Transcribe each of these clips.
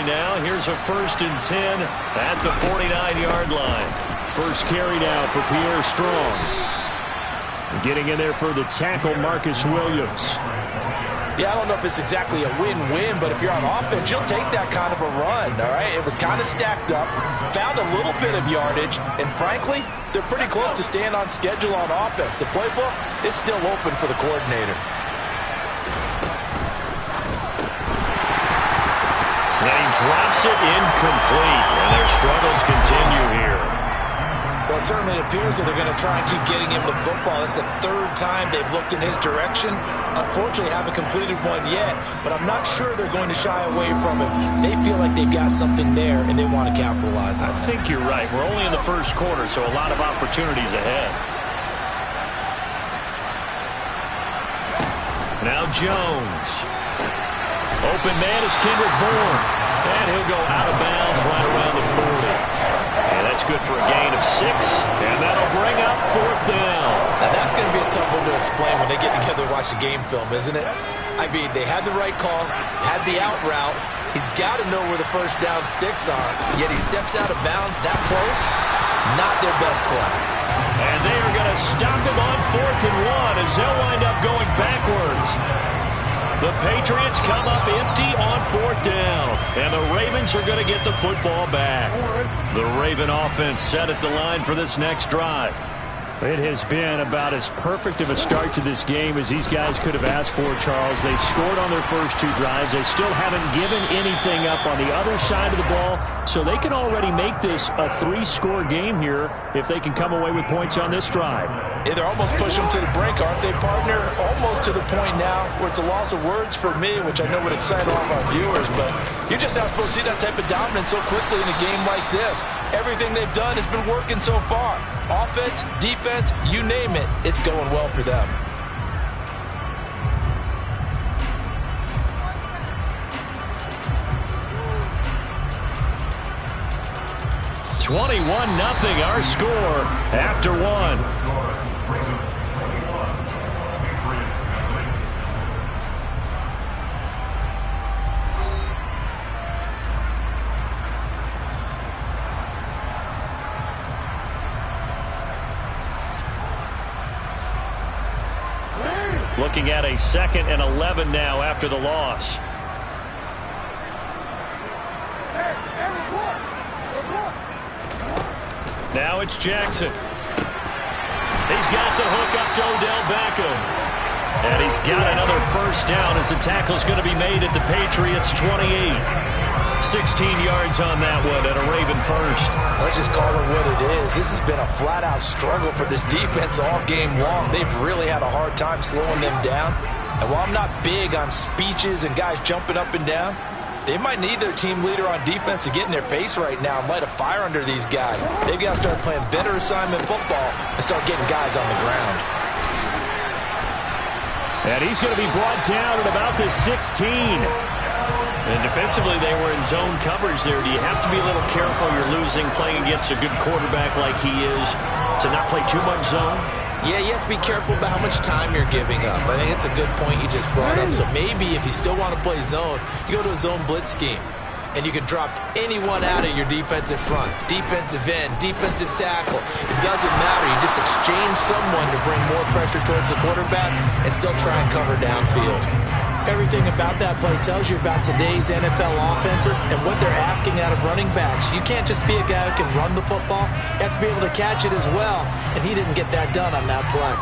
territory now. Here's a 1st and 10 at the 49-yard line. First carry now for Pierre Strong. Getting in there for the tackle, Marcus Williams. Yeah, I don't know if it's exactly a win-win, but if you're on offense, you'll take that kind of a run, all right? It was kind of stacked up, found a little bit of yardage, and frankly, they're pretty close to staying on schedule on offense. The playbook is still open for the coordinator. And he drops it incomplete, and their struggles continue here. Well, it certainly appears that they're going to try and keep getting him the football. It's the 3rd time they've looked in his direction. Unfortunately, haven't completed one yet, but I'm not sure they're going to shy away from him. They feel like they've got something there, and they want to capitalize on it. I think you're right. We're only in the 1st quarter, so a lot of opportunities ahead. Now Jones. Open man is Kendrick Bourne. And he'll go out of bounds right around the 40. And that's good for a gain of 6. And that'll bring up 4th down. Now that's going to be a tough one to explain when they get together and watch the game film, isn't it? I mean, they had the right call, had the out route. He's got to know where the 1st down sticks are. Yet he steps out of bounds that close. Not their best play. And they are going to stop him on 4th and 1 as they'll wind up going backwards. The Patriots come up empty on 4th down, and the Ravens are going to get the football back. The Raven offense set at the line for this next drive. It has been about as perfect of a start to this game as these guys could have asked for, Charles. They've scored on their first 2 drives. They still haven't given anything up on the other side of the ball, so they can already make this a 3-score game here if they can come away with points on this drive. Yeah, they're almost pushing them to the brink, aren't they, partner? Almost to the point now where it's a loss of words for me, which I know would excite all of our viewers, but you're just not supposed to see that type of dominance so quickly in a game like this. Everything they've done has been working so far. Offense, defense, you name it, it's going well for them. (21-0) our score after 1. Looking at a 2nd and 11 now after the loss. Now it's Jackson. He's got the hook up to Odell Beckham. And he's got another 1st down as the tackle's going to be made at the Patriots 28. 16 yards on that one and a Raven 1st. Let's just call it what it is. This has been a flat-out struggle for this defense all game long. They've really had a hard time slowing them down. And while I'm not big on speeches and guys jumping up and down, they might need their team leader on defense to get in their face right now and light a fire under these guys. They've got to start playing better assignment football and start getting guys on the ground. And he's going to be brought down at about the 16. And defensively, they were in zone coverage there. Do you have to be a little careful? You're losing, playing against a good quarterback like he is, to not play too much zone? Yeah, you have to be careful about how much time you're giving up. I think it's a good point you just brought up. So maybe if you still want to play zone, you go to a zone blitz scheme. And you can drop anyone out of your defensive front. Defensive end, defensive tackle. It doesn't matter. You just exchange someone to bring more pressure towards the quarterback and still try and cover downfield. Everything about that play tells you about today's NFL offenses and what they're asking out of running backs. You can't just be a guy who can run the football. You have to be able to catch it as well, and he didn't get that done on that play.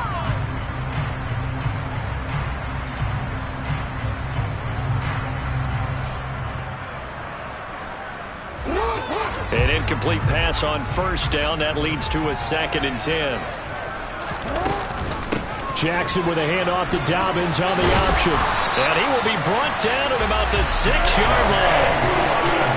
An incomplete pass on 1st down. That leads to a 2nd and 10. Jackson with a handoff to Dobbins on the option. And he will be brought down at about the 6-yard line.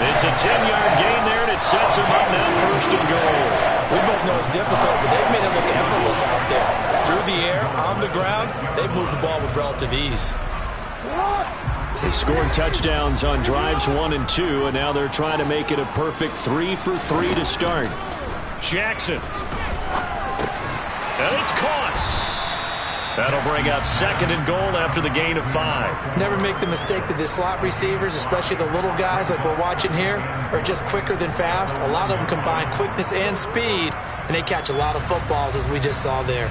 It's a 10-yard gain there, and it sets him up now 1st and goal. We both know it's difficult, but they've made it look effortless out there. Through the air, on the ground, they've moved the ball with relative ease. They scored touchdowns on drives 1 and 2, and now they're trying to make it a perfect 3 for 3 to start. Jackson. And it's caught. That'll bring up 2nd and goal after the gain of 5. Never make the mistake that the slot receivers, especially the little guys like we're watching here, are just quicker than fast. A lot of them combine quickness and speed, and they catch a lot of footballs, as we just saw there.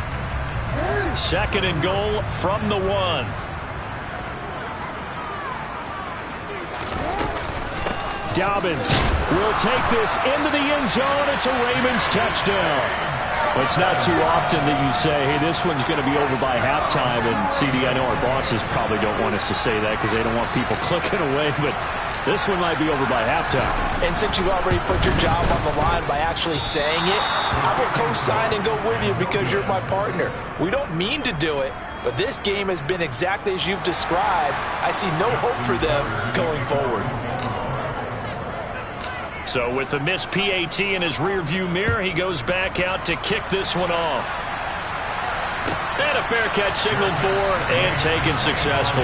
2nd and goal from the 1. Dobbins will take this into the end zone. It's a Ravens touchdown. Well, it's not too often that you say, hey, this one's going to be over by halftime. And, CD, I know our bosses probably don't want us to say that because they don't want people clicking away. But this one might be over by halftime. And since you already put your job on the line by actually saying it, I will co-sign and go with you because you're my partner. We don't mean to do it, but this game has been exactly as you've described. I see no hope for them going forward. So with the missed PAT in his rearview mirror, he goes back out to kick this one off. And a fair catch signaled for and taken successfully.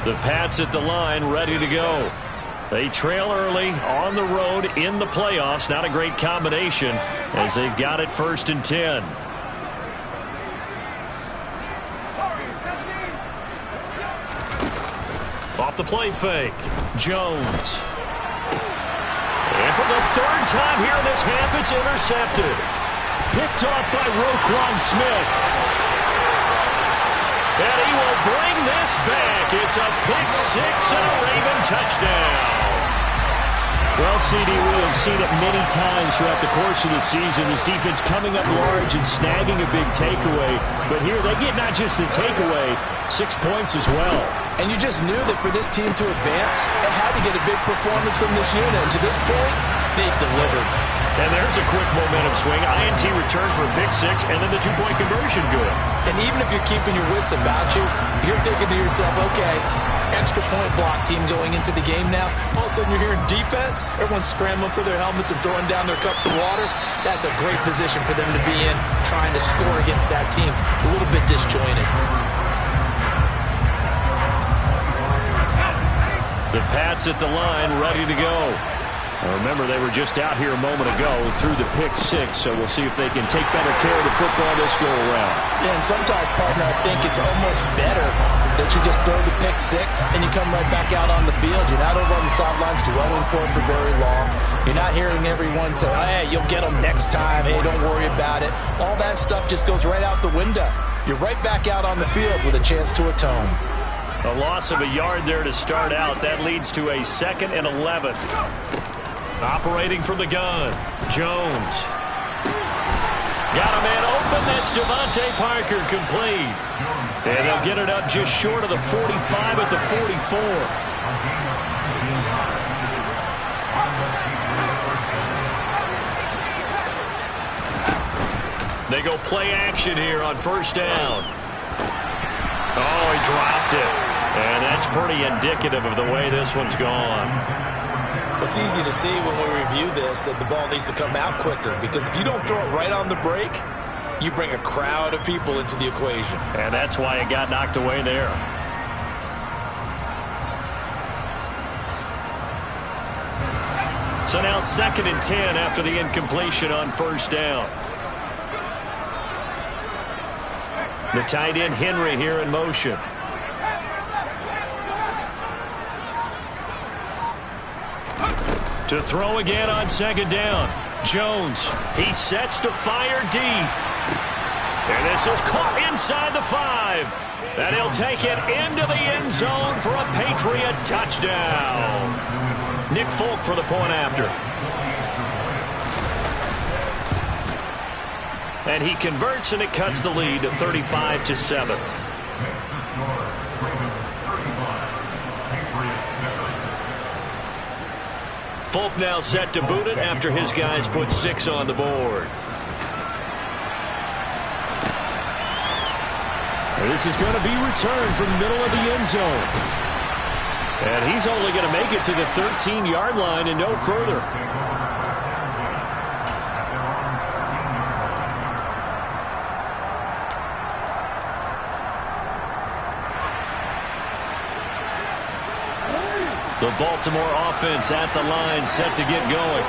The Pats at the line, ready to go. They trail early on the road in the playoffs. Not a great combination as they've got it 1st and 10. Off the play fake. Jones. And for the 3rd time here in this half, it's intercepted. Picked off by Roquan Smith. And he will bring this back. It's a pick 6 and a Raven touchdown. Well, CD, we have seen it many times throughout the course of the season. This defense coming up large and snagging a big takeaway. But here they get not just the takeaway, 6 points as well. And you just knew that for this team to advance, it had to get a big performance from this unit. And to this point, they've delivered. And there's a quick momentum swing. INT return for a pick 6, and then the 2-point conversion good. And even if you're keeping your wits about you, you're thinking to yourself, okay, extra point block team going into the game now. All of a sudden you're hearing defense. Everyone's scrambling for their helmets and throwing down their cups of water. That's a great position for them to be in, trying to score against that team. A little bit disjointed. The Pats at the line, ready to go. Remember, they were just out here a moment ago through the pick 6, so we'll see if they can take better care of the football this go-around. Yeah, and sometimes, partner, I think it's almost better that you just throw the pick 6 and you come right back out on the field. You're not over on the sidelines dwelling for it for very long. You're not hearing everyone say, oh, hey, you'll get them next time. Hey, don't worry about it. All that stuff just goes right out the window. You're right back out on the field with a chance to atone. A loss of a yard there to start out. That leads to a 2nd and 11. Operating from the gun, Jones. Got a man open. That's Devontae Parker, complete. And they'll get it up just short of the 45 at the 44. They go play action here on 1st down. Oh, he dropped it. And that's pretty indicative of the way this one's gone. It's easy to see when we review this that the ball needs to come out quicker, because if you don't throw it right on the break, you bring a crowd of people into the equation. And that's why it got knocked away there. So now 2nd and 10 after the incompletion on 1st down. The tight end Henry here in motion. To throw again on 2nd down. Jones, he sets to fire deep. And this is caught inside the 5. And he'll take it into the end zone for a Patriot touchdown. Nick Folk for the point after. And he converts, and it cuts the lead to 35-7. Folk now set to boot it after his guys put 6 on the board. This is going to be returned from the middle of the end zone. And he's only going to make it to the 13-yard line and no further. The Baltimore offense at the line, set to get going.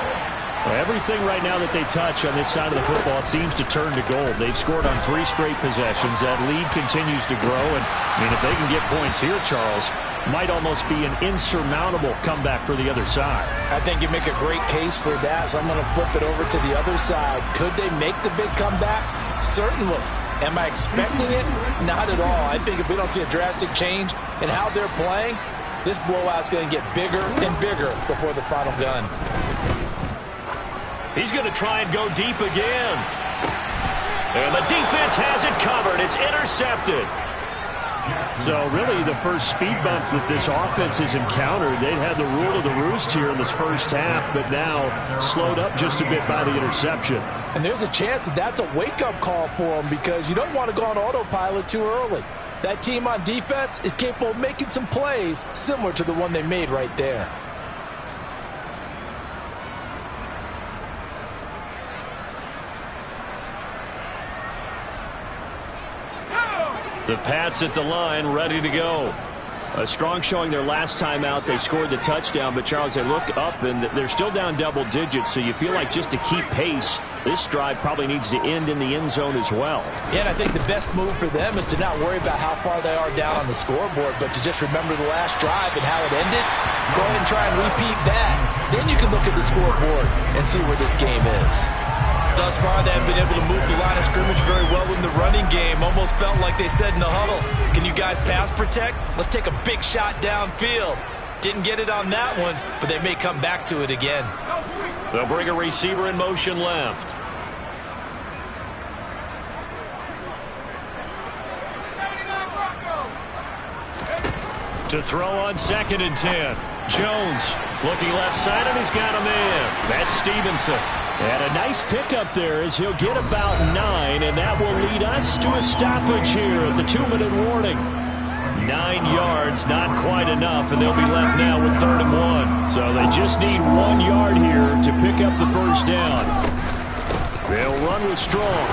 Well, everything right now that they touch on this side of the football, it seems to turn to gold. They've scored on 3 straight possessions. That lead continues to grow. And, I mean, if they can get points here, Charles, might almost be an insurmountable comeback for the other side. I think you make a great case for that, so I'm going to flip it over to the other side. Could they make the big comeback? Certainly. Am I expecting it? Not at all. I think if we don't see a drastic change in how they're playing, this blowout's going to get bigger and bigger before the final gun. He's going to try and go deep again. And the defense has it covered. It's intercepted. So really the first speed bump that this offense has encountered, they'd had the rule of the roost here in this first half, but now slowed up just a bit by the interception. And there's a chance that that's a wake-up call for them because you don't want to go on autopilot too early. That team on defense is capable of making some plays similar to the one they made right there. The Pats at the line, ready to go. A strong showing their last time out. They scored the touchdown, but Charles, they look up and they're still down double digits, so you feel like just to keep pace, this drive probably needs to end in the end zone as well. Yeah, and I think the best move for them is to not worry about how far they are down on the scoreboard, but to just remember the last drive and how it ended. Go ahead and try and repeat that. Then you can look at the scoreboard and see where this game is. Thus far, they have been able to move the line of scrimmage very well in the running game. Almost felt like they said in the huddle, can you guys pass protect? Let's take a big shot downfield. Didn't get it on that one, but they may come back to it again. They'll bring a receiver in motion left. To throw on 2nd and 10. Jones looking left side, and he's got a man. That's Stevenson. And a nice pickup there as he'll get about 9, and that will lead us to a stoppage here at the 2-minute warning. 9 yards, not quite enough, and they'll be left now with 3rd and 1. So they just need 1 yard here to pick up the first down. They'll run with Strong.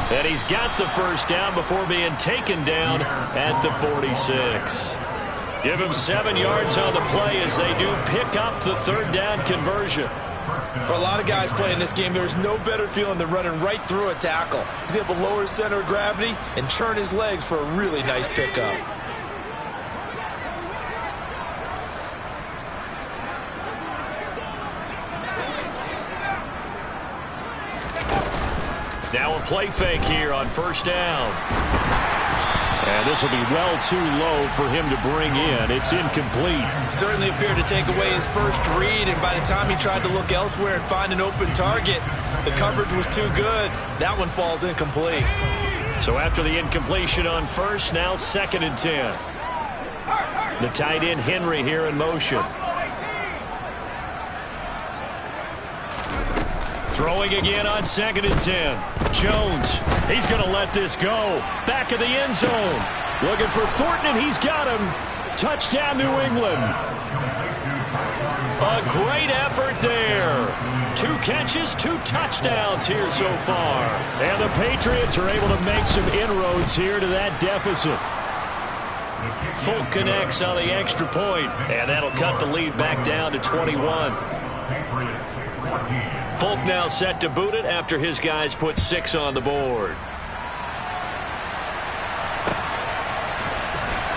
And he's got the first down before being taken down at the 46. Give him 7 yards on the play as they do pick up the 3rd down conversion. For a lot of guys playing this game, there's no better feeling than running right through a tackle. He's able to lower his center of gravity and churn his legs for a really nice pickup. Now a play fake here on 1st down. And this will be well too low for him to bring in. It's incomplete. Certainly appeared to take away his first read, and by the time he tried to look elsewhere and find an open target, the coverage was too good. That one falls incomplete. So after the incompletion on 1st, now 2nd and 10. The tight end Henry here in motion. Throwing again on 2nd and 10. Jones, he's going to let this go. Back of the end zone. Looking for Thornton, and he's got him. Touchdown, New England. A great effort there. 2 catches, 2 touchdowns here so far. And the Patriots are able to make some inroads here to that deficit. Folk connects on the extra point, and that'll cut the lead back down to 21. Folk now set to boot it after his guys put 6 on the board.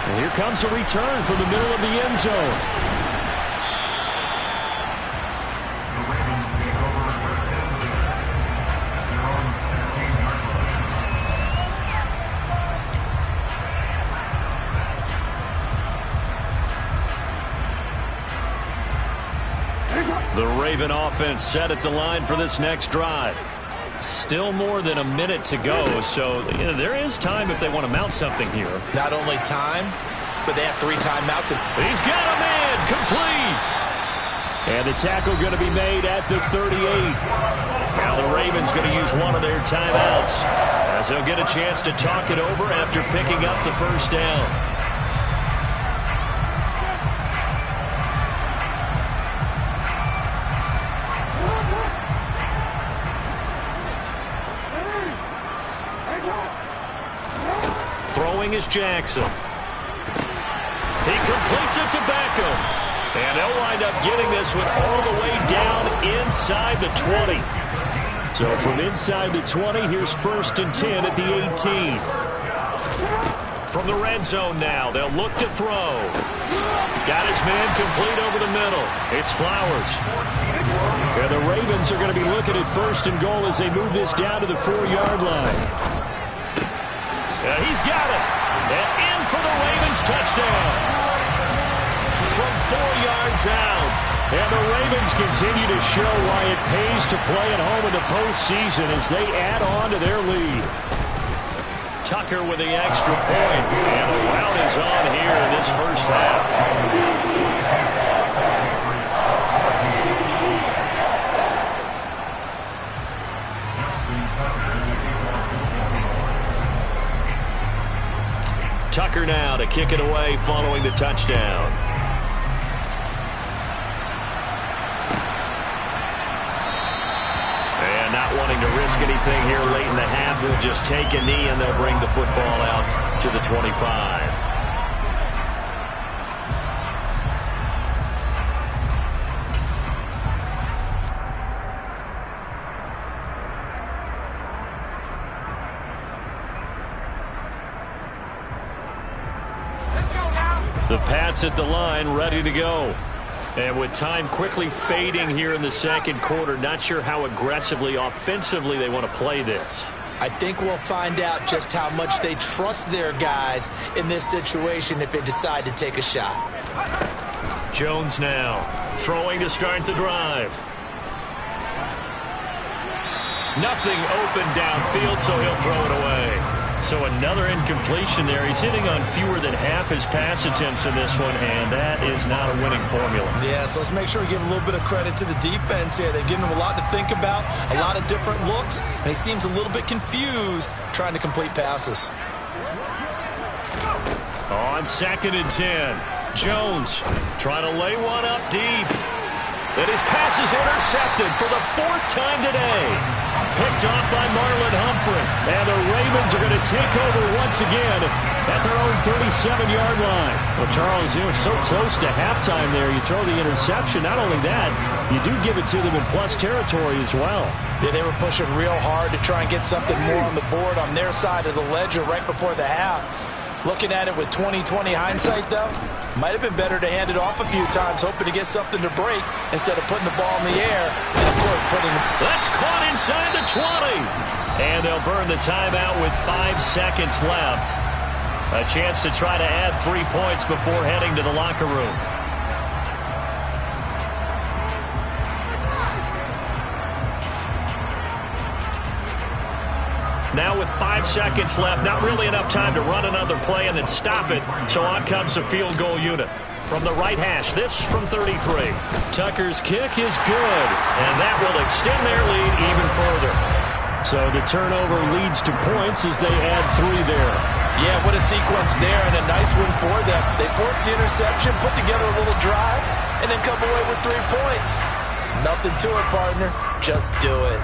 And here comes a return from the middle of the end zone. The Raven offense set at the line for this next drive. Still more than a minute to go, so there is time if they want to mount something here. Not only time, but they have 3 timeouts. He's got a man, complete. And the tackle going to be made at the 38. Now the Ravens going to use one of their timeouts as they'll get a chance to talk it over after picking up the first down. Throwing is Jackson. He completes Gets it to Beckham. And they'll wind up getting this one all the way down inside the 20. So from inside the 20, here's 1st and 10 at the 18. From the red zone now, they'll look to throw. Got his man complete over the middle. It's Flowers. And the Ravens are going to be looking at 1st and goal as they move this down to the 4-yard line. He's got it. And in for the Ravens touchdown. From 4 yards out. And the Ravens continue to show why it pays to play at home in the postseason as they add on to their lead. Tucker with the extra point. And the rout is on here in this first half. Tucker now to kick it away following the touchdown. And not wanting to risk anything here late in the half, he'll just take a knee and they'll bring the football out to the 25. The Pats at the line, ready to go. And with time quickly fading here in the second quarter, not sure how aggressively, offensively they want to play this. I think we'll find out just how much they trust their guys in this situation if they decide to take a shot. Jones now throwing to start the drive. Nothing open downfield, so he'll throw it away. So another incompletion there. He's hitting on fewer than half his pass attempts in this one, and that is not a winning formula. Yeah, so let's make sure we give a little bit of credit to the defense here. They've given him a lot to think about, a lot of different looks, and he seems a little bit confused trying to complete passes. On 2nd and 10, Jones trying to lay one up deep. And his pass is intercepted for the 4th time today. Picked off by Marlon Humphrey. And the Ravens are going to take over once again at their own 37-yard line. Well, Charles, you were so close to halftime there. You throw the interception. Not only that, you do give it to them in plus territory as well. Yeah, they were pushing real hard to try and get something more on the board on their side of the ledger right before the half. Looking at it with 20/20 hindsight, though, might have been better to hand it off a few times, hoping to get something to break instead of putting the ball in the air and, of course, putting it. That's caught inside the 20. And they'll burn the timeout with 5 seconds left. A chance to try to add 3 points before heading to the locker room. Now with 5 seconds left, not really enough time to run another play and then stop it. So on comes the field goal unit. From the right hash, this from 33. Tucker's kick is good, and that will extend their lead even further. So the turnover leads to points as they add 3 there. Yeah, what a sequence there, and a nice win for them. They forced the interception, put together a little drive, and then come away with 3 points. Nothing to it, partner. Just do it.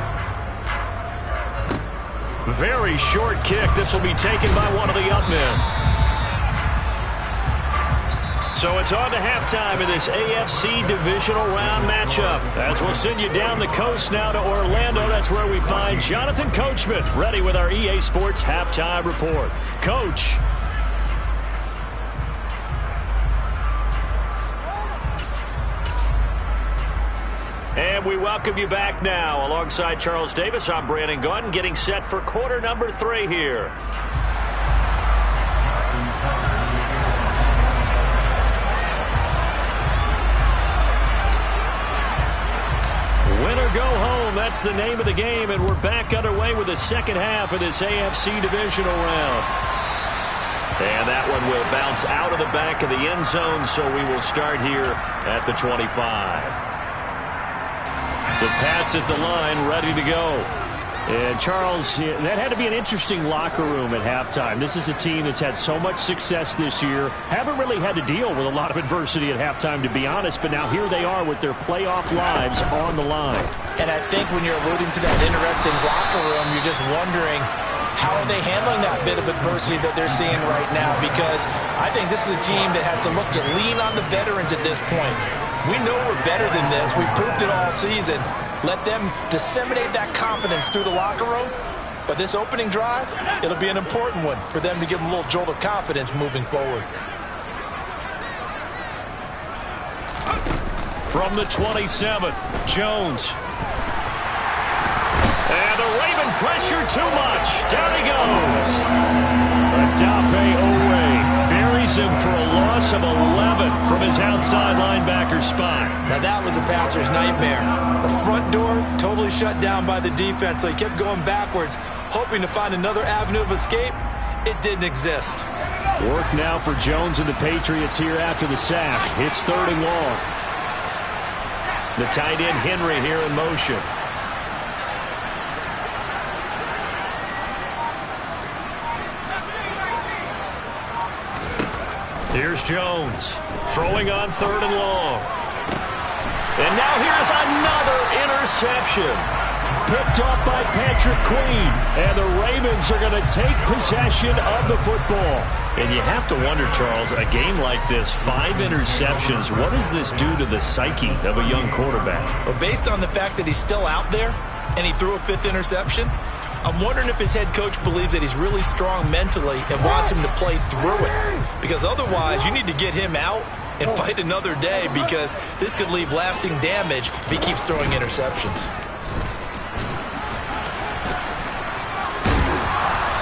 Very short kick. This will be taken by one of the up men. So it's on to halftime in this AFC divisional round matchup. As we'll send you down the coast now to Orlando. That's where we find Jonathan Coachman, ready with our EA Sports halftime report. Coach. And we welcome you back now. Alongside Charles Davis, I'm Brandon Gaudin, getting set for quarter number 3 here. Win or go home, that's the name of the game, and we're back underway with the second half of this AFC divisional round. And that one will bounce out of the back of the end zone, so we will start here at the 25. The Pats at the line, ready to go. And, Charles, that had to be an interesting locker room at halftime. This is a team that's had so much success this year. Haven't really had to deal with a lot of adversity at halftime, to be honest. But now here they are with their playoff lives on the line. And I think when you're alluding to that interesting locker room, you're just wondering how are they handling that bit of adversity that they're seeing right now? Because I think this is a team that has to look to lean on the veterans at this point. We know we're better than this. We've proved it all season. Let them disseminate that confidence through the locker room. But this opening drive, it'll be an important one for them to give them a little jolt of confidence moving forward. From the 27, Jones. And the Raven pressure too much. Down he goes. Adafe Owe buries him for a loss of 11 from his outside linebacker spot. Now that was a passer's nightmare. The front door totally shut down by the defense, so he kept going backwards, hoping to find another avenue of escape. It didn't exist. Work now for Jones and the Patriots here after the sack. It's 3rd and long. The tight end Henry here in motion. Here's Jones throwing on 3rd and long. And now here's another interception. Picked off by Patrick Queen. And the Ravens are going to take possession of the football. And you have to wonder, Charles, a game like this, 5 interceptions, what does this do to the psyche of a young quarterback? Well, based on the fact that he's still out there and he threw a 5th interception, I'm wondering if his head coach believes that he's really strong mentally and wants him to play through it. Because otherwise, you need to get him out and fight another day, because this could leave lasting damage if he keeps throwing interceptions.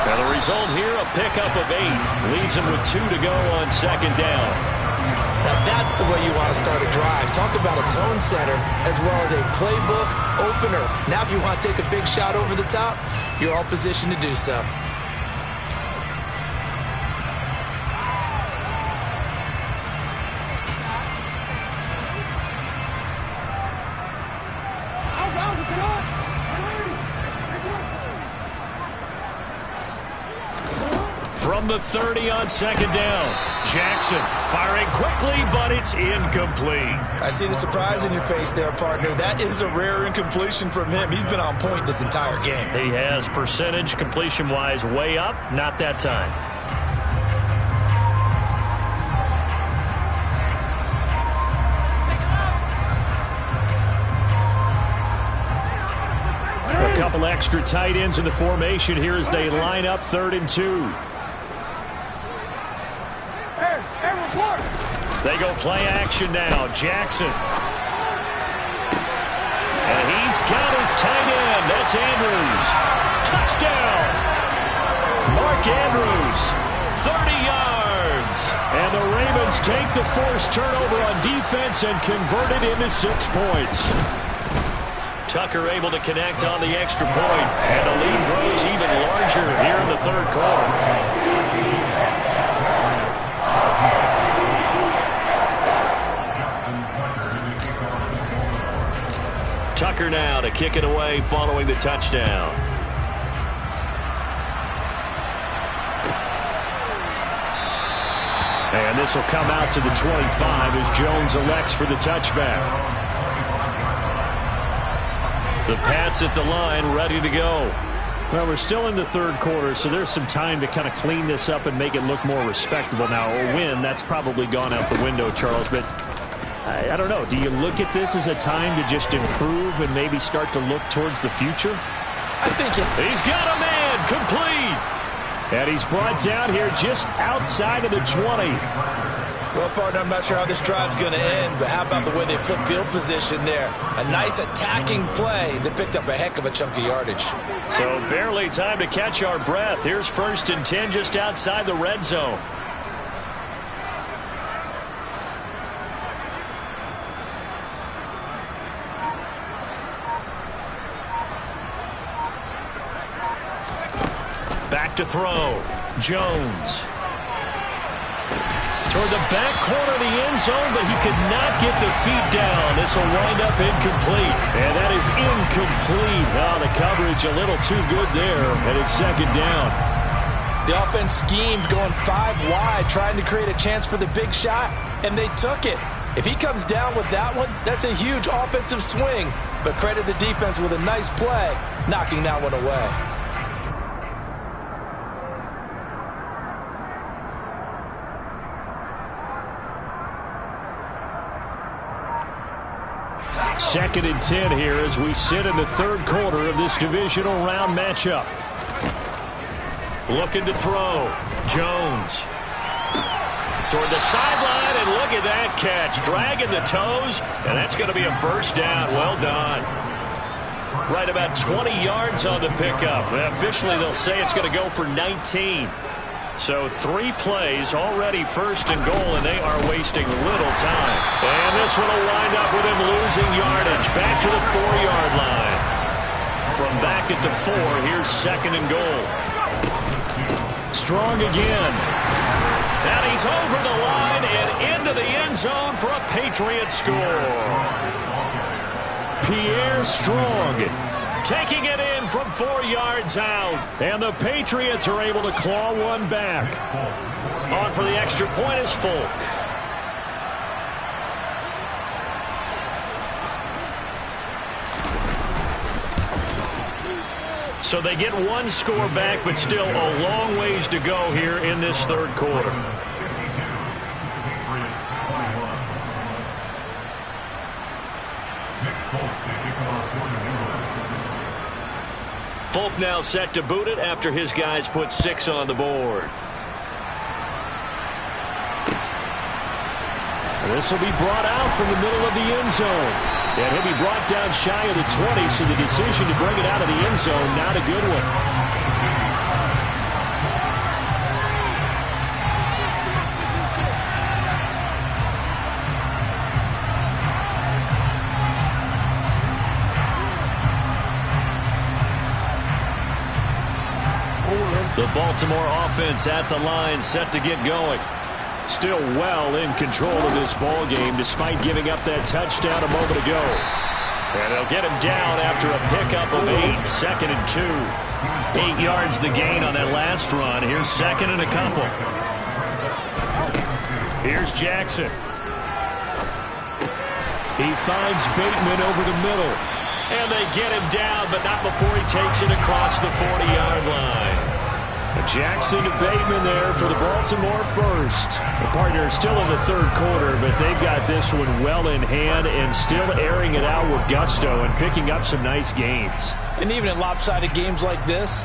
Now the result here, a pickup of 8. Leaves him with 2 to go on 2nd down. Now that's the way you want to start a drive. Talk about a tone setter as well as a playbook opener. Now if you want to take a big shot over the top, you're all positioned to do so. From the 30 on 2nd down. Jackson firing quickly, but it's incomplete. I see the surprise in your face there, partner. That is a rare incompletion from him. He's been on point this entire game. He has percentage completion-wise way up. Not that time. A couple extra tight ends in the formation here as they line up 3rd and 2. They go play action now. Jackson. And he's got his tight end. That's Andrews. Touchdown. Mark Andrews. 30 yards. And the Ravens take the forced turnover on defense and convert it into 6 points. Tucker able to connect on the extra point. And the lead grows even larger here in the 3rd quarter. Tucker now to kick it away following the touchdown. And this will come out to the 25 as Jones elects for the touchback. The Pats at the line, ready to go. Well, we're still in the 3rd quarter, so there's some time to kind of clean this up and make it look more respectable. Now, a win, that's probably gone out the window, Charles, but I don't know. Do you look at this as a time to just improve and maybe start to look towards the future? I think he's got a man complete. And he's brought down here just outside of the 20. Well, partner, I'm not sure how this drive's going to end, but how about the way they flip field position there? A nice attacking play that picked up a heck of a chunk of yardage. So barely time to catch our breath. Here's 1st and 10 just outside the red zone. Back to throw. Jones. Toward the back corner of the end zone, but he could not get the feet down. This will wind up incomplete. And that is incomplete. Oh, the coverage a little too good there, and it's 2nd down. The offense schemed going 5 wide, trying to create a chance for the big shot, and they took it. If he comes down with that one, that's a huge offensive swing. But credit the defense with a nice play, knocking that one away. 2nd and 10 here as we sit in the third quarter of this divisional round matchup. Looking to throw. Jones. Toward the sideline, and look at that catch. Dragging the toes, and that's going to be a first down. Well done. Right about 20 yards on the pickup. Officially, they'll say it's going to go for 19. So 3 plays, already 1st and goal, and they are wasting little time. And this one will wind up with him losing yardage. Back to the 4-yard line. From back at the 4, here's 2nd and goal. Strong again. And he's over the line and into the end zone for a Patriot score. Pierre Strong taking it in from 4 yards out. And the Patriots are able to claw one back. On for the extra point is Folk. So they get 1 score back, but still a long ways to go here in this third quarter. Folk now set to boot it after his guys put 6 on the board. This will be brought out from the middle of the end zone. And he'll be brought down shy of the 20, so the decision to bring it out of the end zone, not a good one. The Baltimore offense at the line, set to get going. Still well in control of this ball game despite giving up that touchdown a moment ago. And they'll get him down after a pickup of 8, 2nd and 2. 8 yards the gain on that last run. Here's 2nd and a couple. Here's Jackson. He finds Bateman over the middle. And they get him down, but not before he takes it across the 40-yard line. Jackson to Bateman there for the Baltimore first. The partner is still in the third quarter, but they've got this one well in hand and still airing it out with gusto and picking up some nice gains. And even in lopsided games like this,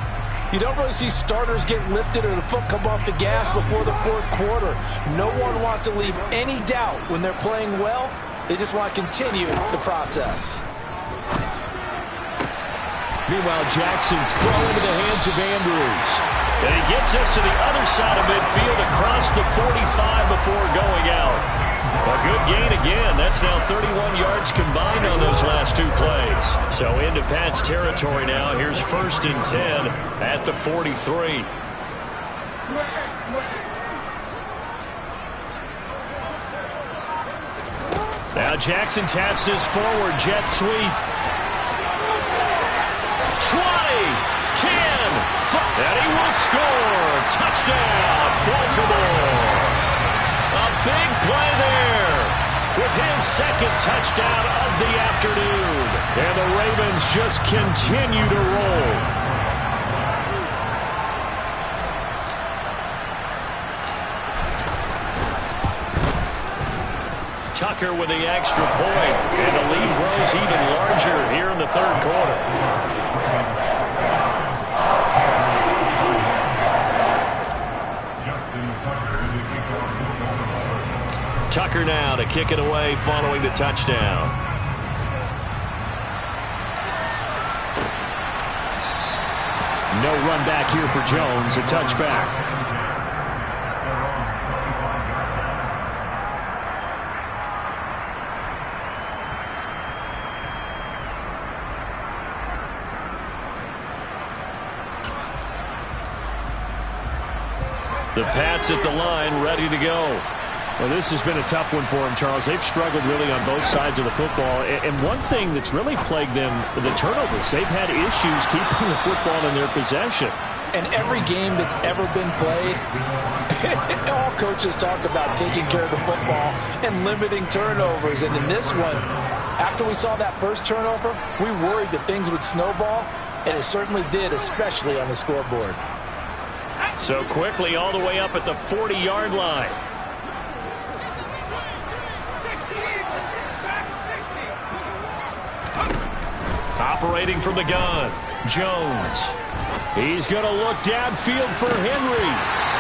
you don't really see starters get lifted or the foot come off the gas before the fourth quarter. No one wants to leave any doubt when they're playing well. They just want to continue the process. Meanwhile, Jackson's throw into the hands of Andrews. And he gets us to the other side of midfield across the 45 before going out. A good gain again. That's now 31 yards combined on those last 2 plays. So into Pat's territory now. Here's 1st and 10 at the 43. Now Jackson taps his forward jet sweep. 20. 10, and he will score. Touchdown, Baltimore. A big play there with his 2nd touchdown of the afternoon. And the Ravens just continue to roll. Tucker with the extra point, and the lead grows even larger here in the third quarter. Tucker now to kick it away following the touchdown. No run back here for Jones. A touchback. The Pats at the line, ready to go. Well, this has been a tough one for them, Charles. They've struggled really on both sides of the football. And one thing that's really plagued them, the turnovers. They've had issues keeping the football in their possession. And every game that's ever been played, all coaches talk about taking care of the football and limiting turnovers. And in this one, after we saw that first turnover, we worried that things would snowball, and it certainly did, especially on the scoreboard. So quickly all the way up at the 40-yard line. Operating from the gun, Jones. He's going to look downfield for Henry.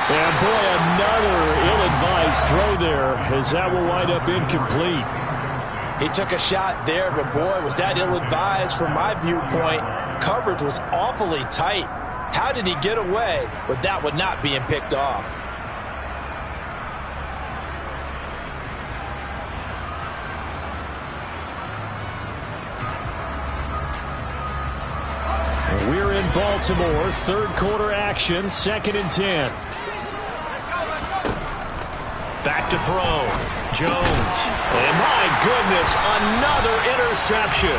And, boy, another ill-advised throw there as that will wind up incomplete. He took a shot there, but, boy, was that ill-advised from my viewpoint. Coverage was awfully tight. How did he get away with that one not being picked off? We're in Baltimore, third quarter action, 2nd and 10. Back to throw, Jones. And my goodness, another interception.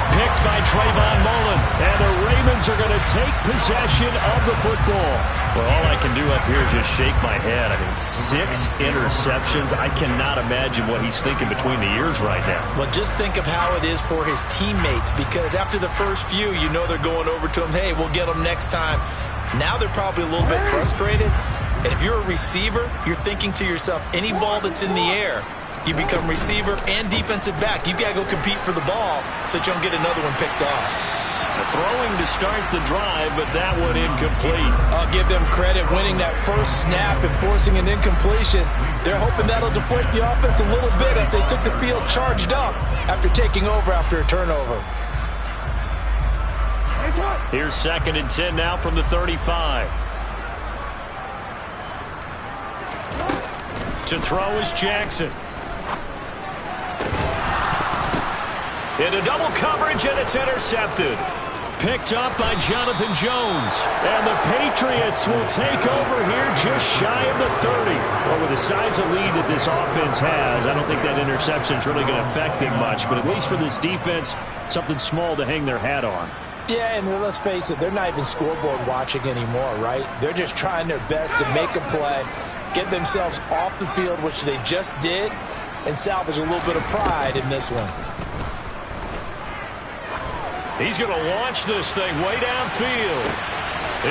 Picked by Trayvon Mullen. And the Ravens are going to take possession of the football. Well, all I can do up here is just shake my head. I mean, 6 interceptions. I cannot imagine what he's thinking between the ears right now. Well, just think of how it is for his teammates, because after the first few, you know they're going over to him, hey, we'll get them next time. Now they're probably a little bit frustrated. And if you're a receiver, you're thinking to yourself, any ball that's in the air, you become receiver and defensive back. You've got to go compete for the ball so that you don't get another one picked off. Throwing to start the drive, but that one incomplete. I'll give them credit winning that first snap and forcing an incompletion. They're hoping that'll deflate the offense a little bit if they took the field charged up after taking over after a turnover. Here's 2nd and 10 now from the 35. To throw is Jackson. Into double coverage, and it's intercepted. Picked up by Jonathan Jones. And the Patriots will take over here just shy of the 30. Well, with the size of lead that this offense has, I don't think that interception is really going to affect them much. But at least for this defense, something small to hang their hat on. Yeah, and let's face it, they're not even scoreboard watching anymore, right? They're just trying their best to make a play, get themselves off the field, which they just did, and salvage a little bit of pride in this one. He's going to launch this thing way downfield.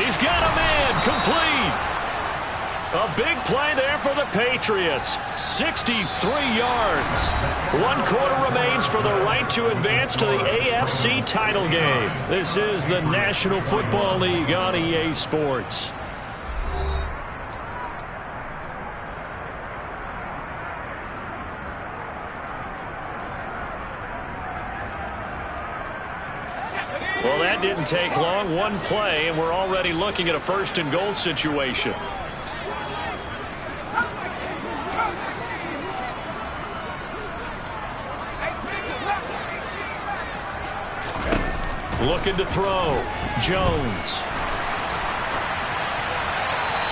He's got a man complete. A big play there for the Patriots. 63 yards. 1 quarter remains for the right to advance to the AFC title game. This is the National Football League on EA Sports. Well, that didn't take long. 1 play, and we're already looking at a 1st and goal situation. Looking to throw. Jones.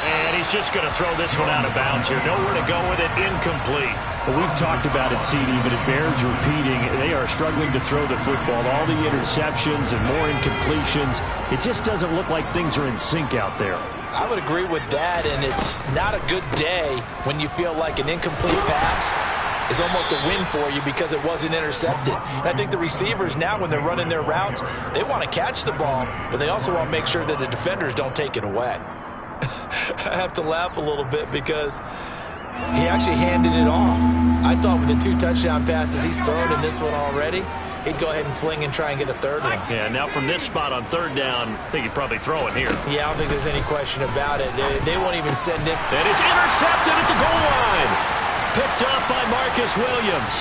And he's just going to throw this one out of bounds here. Nowhere to go with it. Incomplete. Well, we've talked about it, CD, but it bears repeating. They are struggling to throw the football. All the interceptions and more incompletions. It just doesn't look like things are in sync out there. I would agree with that, and it's not a good day when you feel like an incomplete pass is almost a win for you because it wasn't intercepted. And I think the receivers now, when they're running their routes, they want to catch the ball, but they also want to make sure that the defenders don't take it away. I have to laugh a little bit because he actually handed it off. I thought with the 2 touchdown passes he's thrown in this one already, he'd go ahead and fling and try and get a 3rd one. Yeah, now from this spot on 3rd down, I think he'd probably throw it here. Yeah, I don't think there's any question about it. They won't even send him. And it's intercepted at the goal line. Picked up by Marcus Williams.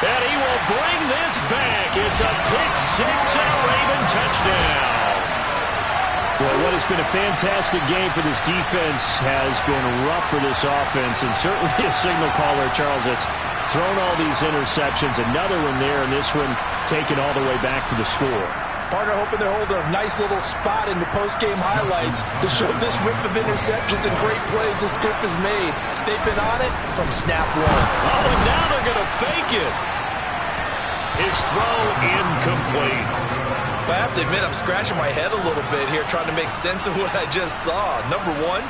And he will bring this back. It's a pick 6 and a Raven touchdown. Well, what has been a fantastic game for this defense has been rough for this offense, and certainly a signal caller, Charles, that's thrown all these interceptions. Another one there, and this one taken all the way back for the score. Partner hoping they're holding a nice little spot in the post-game highlights to show this rip of interceptions and great plays this group has made. They've been on it from snap 1. Oh, and now they're going to fake it. His throw incomplete. But I have to admit, I'm scratching my head a little bit here trying to make sense of what I just saw. Number 1,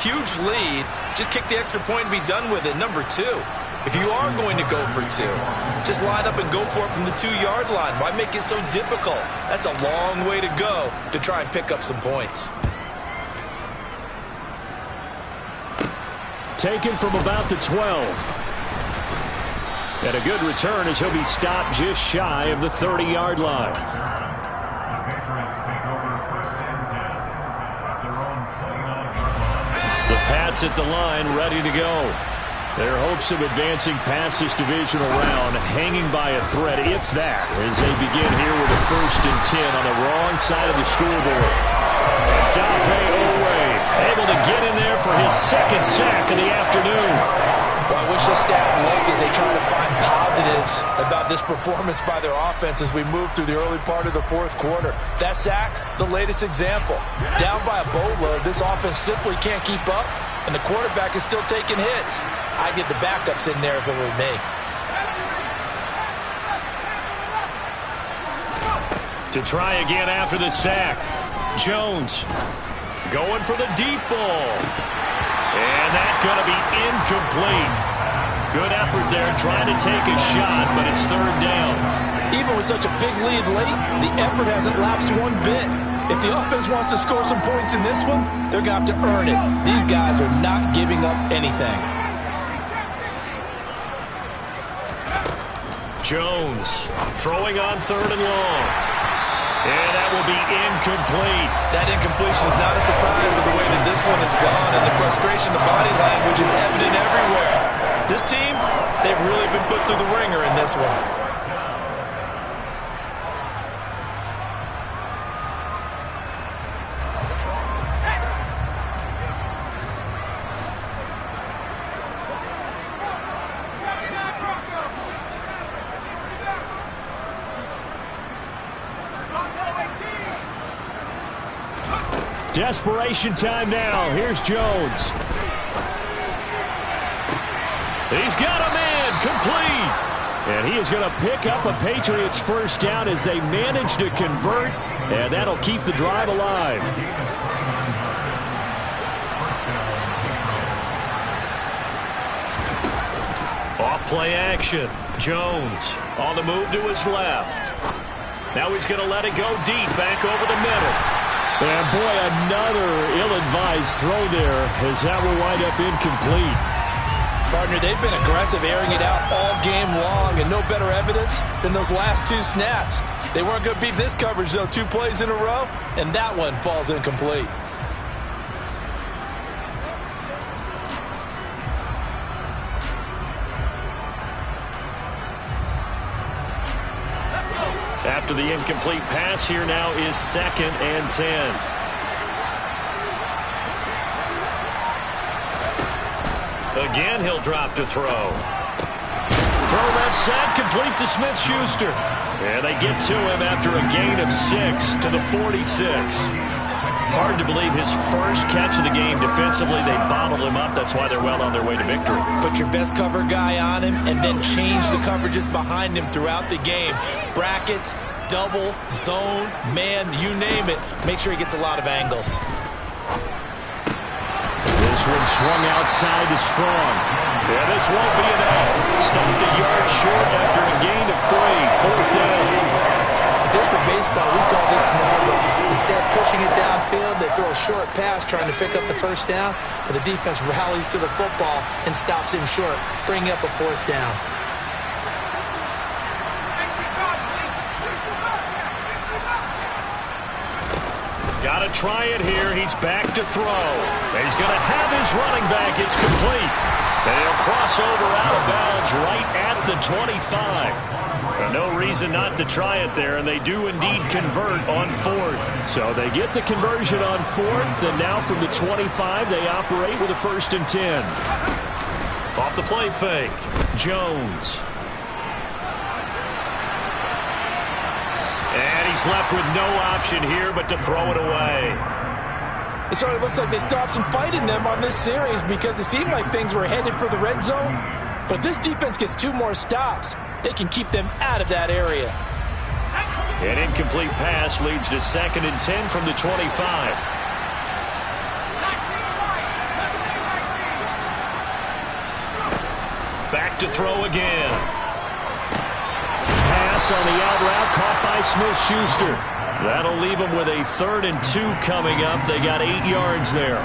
huge lead. Just kick the extra point and be done with it. Number 2, if you are going to go for 2, just line up and go for it from the 2-yard line. Why make it so difficult? That's a long way to go to try and pick up some points. taken from about the 12. And a good return as he'll be stopped just shy of the 30-yard line. The Pats at the line, ready to go. Their hopes of advancing past this divisional round hanging by a thread, if that, as they begin here with a 1st and 10 on the wrong side of the scoreboard. And Dafe Owe able to get in there for his 2nd sack of the afternoon. Well, I wish the staff luck as they try to find positives about this performance by their offense as we move through the early part of the 4th quarter. That sack, the latest example. Down by a boatload, this offense simply can't keep up, and the quarterback is still taking hits. I'd get the backups in there if it were me. To try again after the sack. Jones going for the deep ball. And that's going to be incomplete. Good effort there trying to take a shot, but it's 3rd down. Even with such a big lead late, the effort hasn't lapsed one bit. If the offense wants to score some points in this one, they're going to have to earn it. These guys are not giving up anything. Jones throwing on 3rd and long. And that will be incomplete. That incompletion is not a surprise with the way that this one has gone, and the frustration, the body language is evident everywhere. This team, they've really been put through the ringer in this one. Desperation time now. Here's Jones. He's got a man complete. And he is going to pick up a Patriots 1st down as they manage to convert. And that'll keep the drive alive. Off play action. Jones on the move to his left. Now he's going to let it go deep back over the middle. And boy, another ill-advised throw there as that will wind up incomplete. Partner, they've been aggressive, airing it out all game long, and no better evidence than those last 2 snaps. They weren't going to beat this coverage, though, 2 plays in a row, and that one falls incomplete. After the incomplete pass, here now is 2nd and 10. Again, he'll drop to throw. Throw that sack complete to Smith-Schuster. And they get to him after a gain of 6 to the 46. Hard to believe his first catch of the game defensively. They bottled him up. That's why they're well on their way to victory. Put your best cover guy on him and then change the coverages behind him throughout the game. Brackets, double, zone, man, you name it. Make sure he gets a lot of angles. This one swung outside to Strong. Yeah, this won't be enough. Stopped a yard short after a gain of 3. 4th down. If this were baseball, we call this small ball. Instead of pushing it downfield, they throw a short pass trying to pick up the 1st down, but the defense rallies to the football and stops him short, bringing up a 4th down. Got to try it here. He's back to throw. He's going to have his running back. It's complete. And he'll cross over out of bounds right at the 25. No reason not to try it there, and they do indeed convert on 4th. So they get the conversion on 4th, and now from the 25, they operate with a 1st and 10. Off the play fake, Jones. And he's left with no option here but to throw it away. It sort of looks like they stopped some fight in them on this series because it seemed like things were headed for the red zone. But if this defense gets 2 more stops, they can keep them out of that area. An incomplete pass leads to 2nd and 10 from the 25. Back to throw again. Pass on the out route caught by Smith-Schuster. That'll leave them with a 3rd and 2 coming up. They got 8 yards there.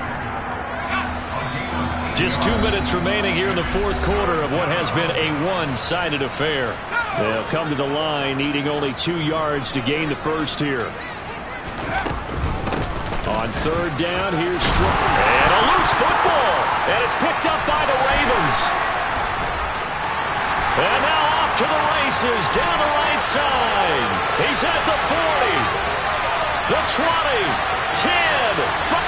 Just 2 minutes remaining here in the fourth quarter of what has been a one-sided affair. They'll come to the line needing only 2 yards to gain the first here. On third down, here's Stroud. And a loose football. And it's picked up by the Ravens. And now off to the races down the right side. He's at the 40, the 20, 10,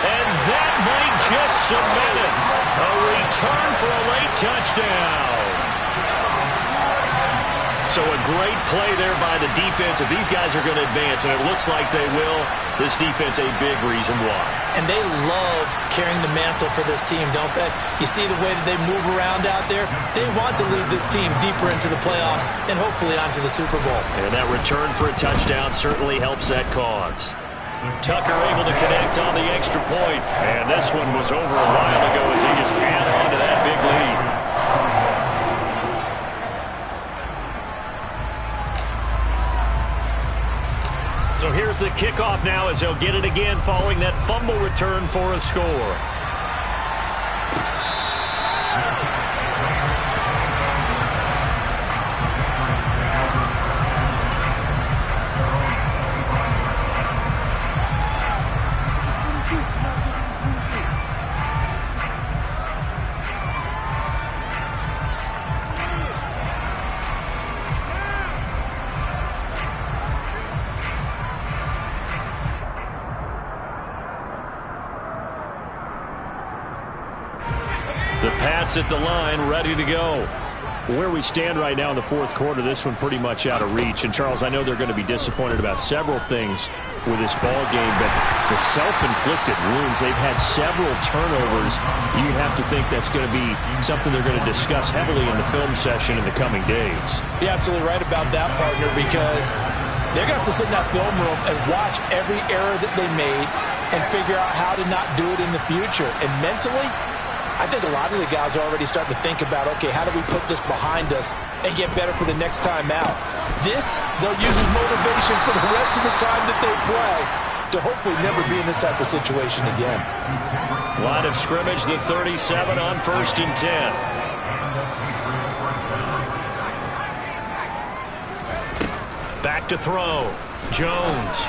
and that might just cement it. A return for a late touchdown. So a great play there by the defense. If these guys are going to advance, and it looks like they will, this defense a big reason why. And they love carrying the mantle for this team, don't they? You see the way that they move around out there? They want to lead this team deeper into the playoffs and hopefully onto the Super Bowl. And that return for a touchdown certainly helps that cause. Tucker able to connect on the extra point. And this one was over a while ago as he just added on to that big lead. So here's the kickoff now as they'll get it again following that fumble return for a score. The Pats at the line, ready to go. Where we stand right now in the fourth quarter, this one pretty much out of reach. And, Charles, I know they're going to be disappointed about several things with this ball game, but the self-inflicted wounds, they've had several turnovers. You have to think that's going to be something they're going to discuss heavily in the film session in the coming days. You're absolutely right about that, partner, because they're going to have to sit in that film room and watch every error that they made and figure out how to not do it in the future. And mentally, I think a lot of the guys are already starting to think about, okay, how do we put this behind us and get better for the next time out? This, they'll use as motivation for the rest of the time that they play to hopefully never be in this type of situation again. Line of scrimmage, the 37 on 1st and 10. Back to throw. Jones.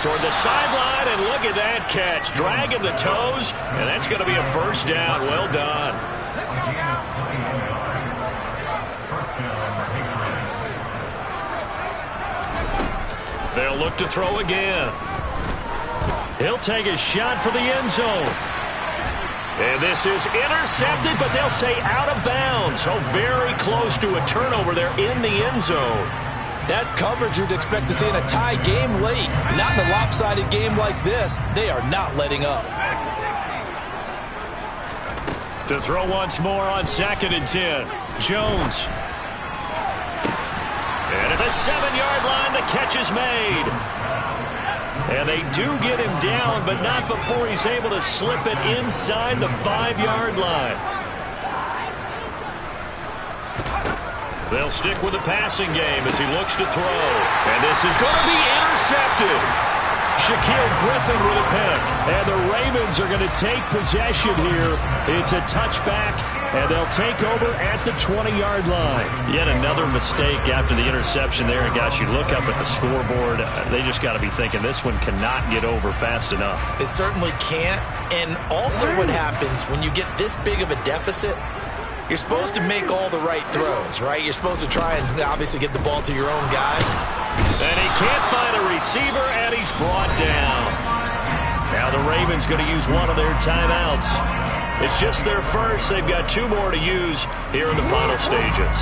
Toward the sideline, and look at that catch. Dragging the toes, and that's going to be a first down. Well done. They'll look to throw again. He'll take a shot for the end zone. And this is intercepted, but they'll say out of bounds. So very close to a turnover there in the end zone. That's coverage you'd expect to see in a tie game late. Not in a lopsided game like this. They are not letting up. To throw once more on 2nd and 10. Jones. And at the 7-yard line, the catch is made. And they do get him down, but not before he's able to slip it inside the 5-yard line. They'll stick with the passing game as he looks to throw. And this is going to be intercepted. Shaquille Griffin with a pick. And the Ravens are going to take possession here. It's a touchback, and they'll take over at the 20-yard line. Yet another mistake after the interception there. And, gosh, you look up at the scoreboard, they just got to be thinking this one cannot get over fast enough. It certainly can't. And also what happens when you get this big of a deficit, you're supposed to make all the right throws, right? You're supposed to try and obviously get the ball to your own guys. And he can't find a receiver, and he's brought down. Now the Ravens going to use one of their timeouts. It's just their first. They've got 2 more to use here in the final stages.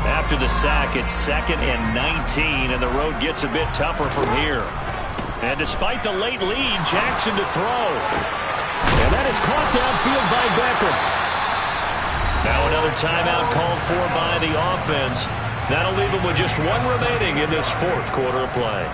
After the sack, it's 2nd and 19, and the road gets a bit tougher from here. And despite the late lead, Jackson to throw. And that is caught downfield by Beckham. Now another timeout called for by the offense. That'll leave them with just 1 remaining in this fourth quarter of play.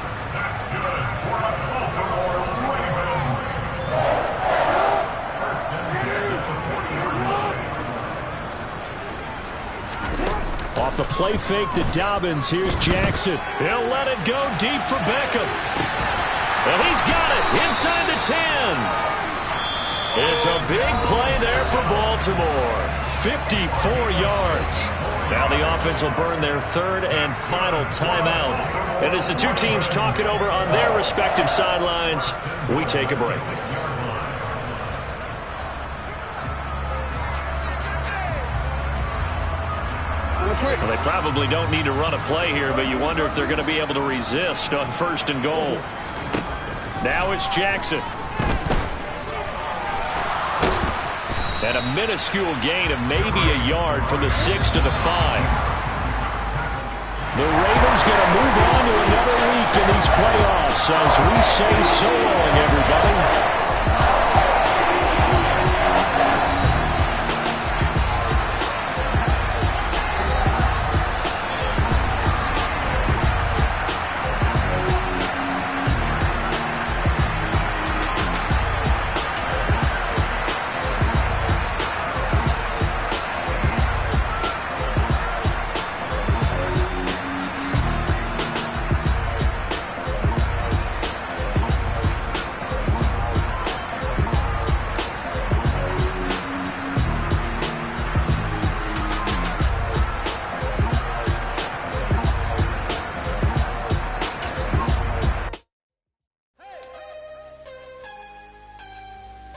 Off the play fake to Dobbins. Here's Jackson. He'll let it go deep for Beckham. And he's got it inside the 10. It's a big play there for Baltimore. 54 yards. Now the offense will burn their third and final timeout. And as the two teams talk it over on their respective sidelines, we take a break. Well, they probably don't need to run a play here, but you wonder if they're going to be able to resist on 1st and goal. Now it's Jackson. And a minuscule gain of maybe a yard from the 6 to the 5. The Ravens going to move on to another week in these playoffs as we say so long, everybody.